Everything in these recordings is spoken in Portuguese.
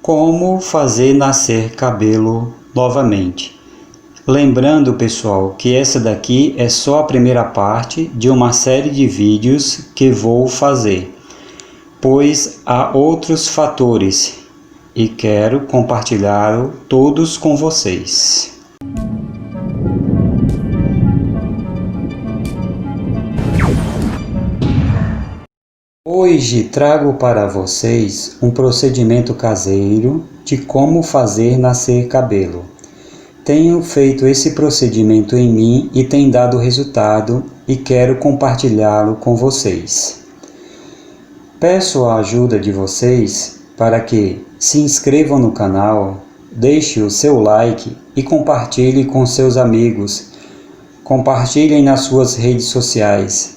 Como fazer nascer cabelo novamente. Lembrando, pessoal, que essa daqui é só a primeira parte de uma série de vídeos que vou fazer, pois há outros fatores e quero compartilhá-los todos com vocês. Hoje trago para vocês um procedimento caseiro de como fazer nascer cabelo. Tenho feito esse procedimento em mim e tem dado resultado e quero compartilhá-lo com vocês. Peço a ajuda de vocês para que se inscrevam no canal, deixe o seu like e compartilhe com seus amigos. Compartilhem nas suas redes sociais.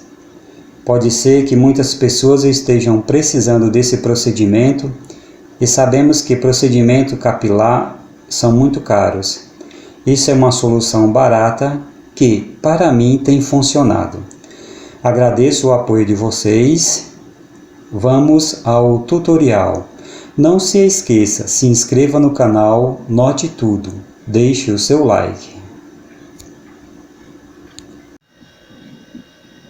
Pode ser que muitas pessoas estejam precisando desse procedimento e sabemos que procedimento capilar são muito caros. Isso é uma solução barata que, para mim, tem funcionado. Agradeço o apoio de vocês. Vamos ao tutorial. Não se esqueça, se inscreva no canal, note tudo, deixe o seu like.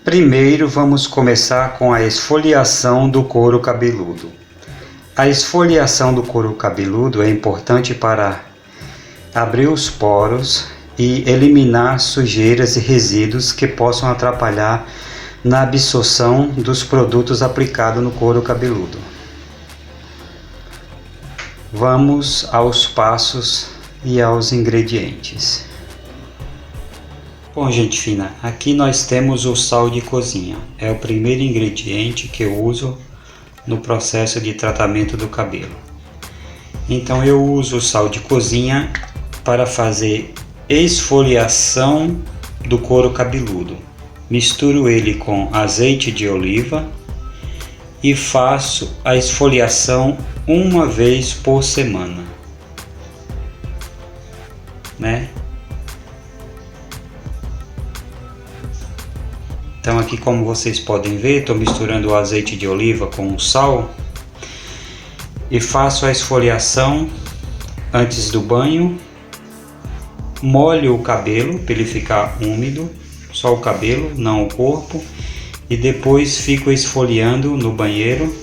Primeiro vamos começar com a esfoliação do couro cabeludo. A esfoliação do couro cabeludo é importante para abrir os poros e eliminar sujeiras e resíduos que possam atrapalhar na absorção dos produtos aplicados no couro cabeludo. Vamos aos passos e aos ingredientes. Bom, gente fina, aqui nós temos o sal de cozinha. É o primeiro ingrediente que eu uso no processo de tratamento do cabelo. Então eu uso o sal de cozinha para fazer esfoliação do couro cabeludo. Misturo ele com azeite de oliva e faço a esfoliação uma vez por semana, né? Então aqui, como vocês podem ver, estou misturando o azeite de oliva com o sal e faço a esfoliação antes do banho. Molho o cabelo para ele ficar úmido, só o cabelo, não o corpo, e depois fico esfoliando no banheiro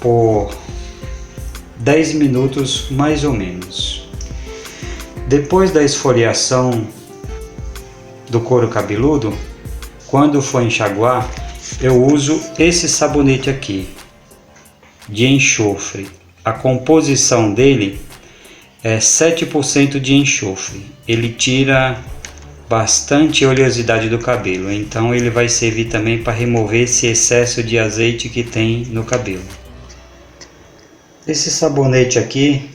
por 10 minutos mais ou menos. Depois da esfoliação do couro cabeludo, quando for enxaguar, eu uso esse sabonete aqui, de enxofre. A composição dele é 7% de enxofre. Ele tira bastante oleosidade do cabelo, então ele vai servir também para remover esse excesso de azeite que tem no cabelo. Esse sabonete aqui,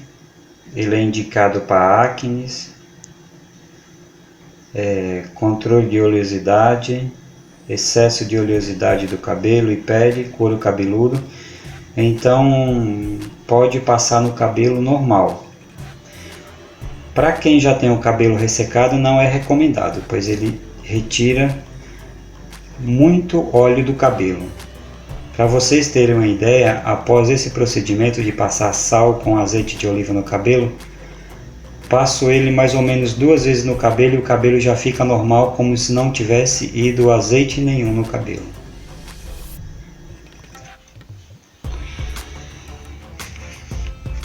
ele é indicado para acne, controle de oleosidade, excesso de oleosidade do cabelo e pele, couro cabeludo. Então pode passar no cabelo normal. Para quem já tem o cabelo ressecado não é recomendado, pois ele retira muito óleo do cabelo. Para vocês terem uma ideia, após esse procedimento de passar sal com azeite de oliva no cabelo, passo ele mais ou menos 2 vezes no cabelo e o cabelo já fica normal, como se não tivesse ido azeite nenhum no cabelo.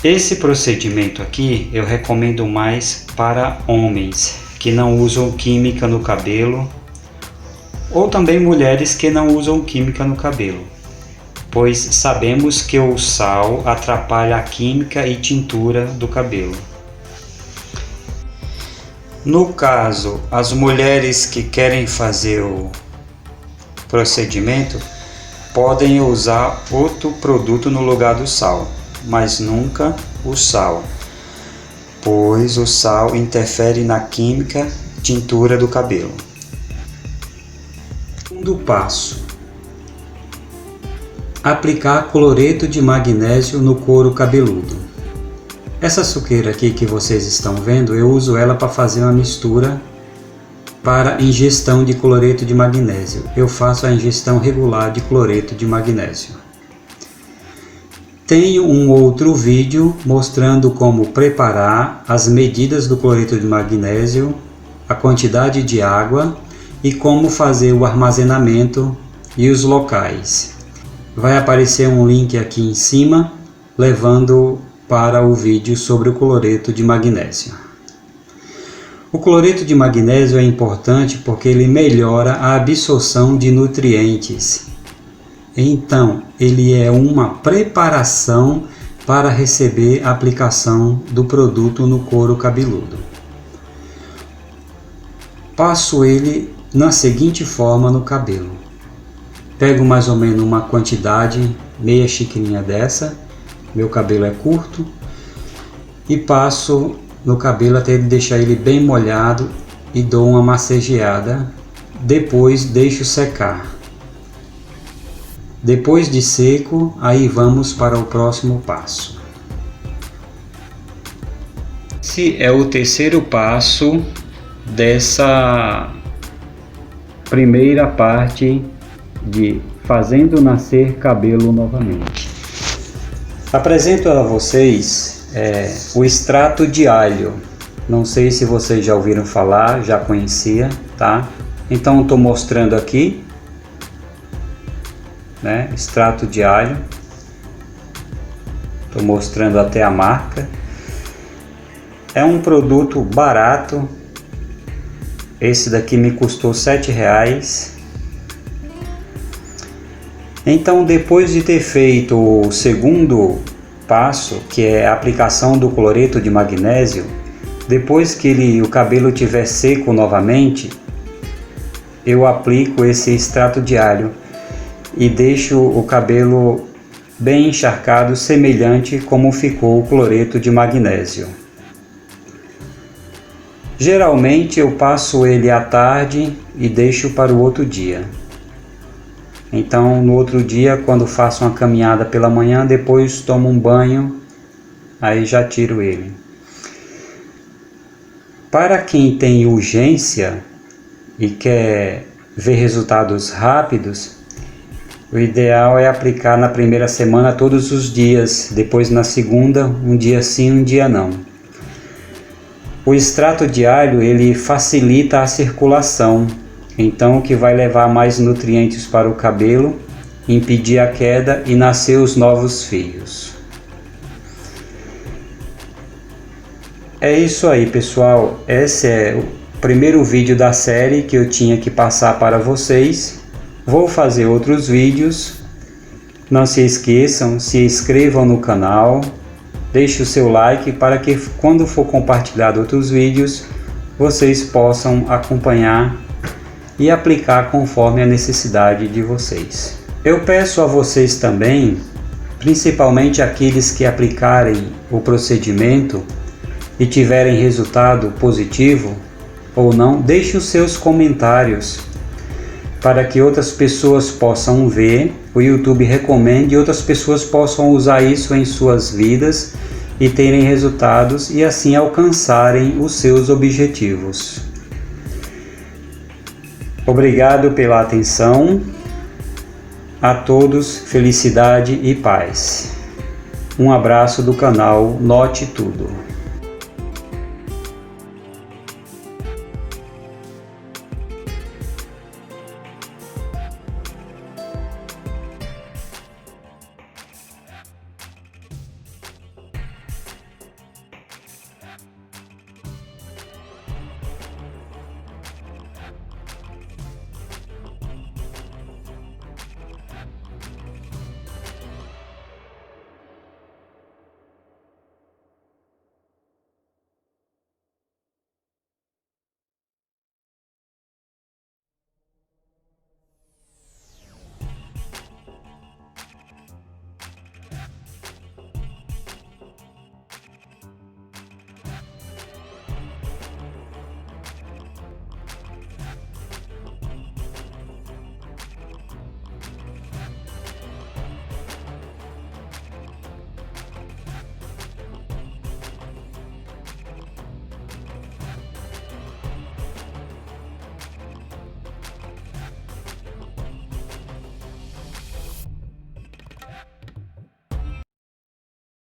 Esse procedimento aqui eu recomendo mais para homens que não usam química no cabelo, ou também mulheres que não usam química no cabelo, pois sabemos que o sal atrapalha a química e tintura do cabelo. No caso, as mulheres que querem fazer o procedimento podem usar outro produto no lugar do sal, mas nunca o sal, pois o sal interfere na química tintura do cabelo. Segundo passo: aplicar cloreto de magnésio no couro cabeludo. Essa suqueira aqui que vocês estão vendo, eu uso ela para fazer uma mistura para ingestão de cloreto de magnésio. Eu faço a ingestão regular de cloreto de magnésio. Tenho um outro vídeo mostrando como preparar as medidas do cloreto de magnésio, a quantidade de água e como fazer o armazenamento e os locais. Vai aparecer um link aqui em cima, levando para o vídeo sobre o cloreto de magnésio. O cloreto de magnésio é importante porque ele melhora a absorção de nutrientes. Então, ele é uma preparação para receber a aplicação do produto no couro cabeludo. Passo ele na seguinte forma no cabelo. Pego mais ou menos uma quantidade, meia xicrinha dessa, meu cabelo é curto, e passo no cabelo até deixar ele bem molhado e dou uma massageada, depois deixo secar. Depois de seco, aí vamos para o próximo passo. Esse é o terceiro passo dessa primeira parte de fazendo nascer cabelo novamente. Apresento a vocês o extrato de alho. Não sei se vocês já ouviram falar, já conhecia, tá? Então estou mostrando aqui, né? Extrato de alho. Estou mostrando até a marca. É um produto barato. Esse daqui me custou R$7. Então, depois de ter feito o segundo passo, que é a aplicação do cloreto de magnésio, depois que o cabelo estiver seco novamente, eu aplico esse extrato de alho e deixo o cabelo bem encharcado, semelhante como ficou o cloreto de magnésio. Geralmente eu passo ele à tarde e deixo para o outro dia. Então no outro dia, quando faço uma caminhada pela manhã, depois tomo um banho, aí já tiro ele. Para quem tem urgência e quer ver resultados rápidos, o ideal é aplicar na primeira semana todos os dias, depois na segunda, um dia sim, um dia não. O extrato de alho, ele facilita a circulação, então o que vai levar mais nutrientes para o cabelo, impedir a queda e nascer os novos fios. É isso aí, pessoal. Esse é o primeiro vídeo da série que eu tinha que passar para vocês. Vou fazer outros vídeos. Não se esqueçam, se inscrevam no canal. Deixe o seu like para que quando for compartilhado outros vídeos, vocês possam acompanhar e aplicar conforme a necessidade de vocês. Eu peço a vocês também, principalmente aqueles que aplicarem o procedimento e tiverem resultado positivo ou não, deixe os seus comentários para que outras pessoas possam ver, o YouTube recomende e outras pessoas possam usar isso em suas vidas e terem resultados e assim alcançarem os seus objetivos. Obrigado pela atenção. A todos, felicidade e paz. Um abraço do canal Note Tudo.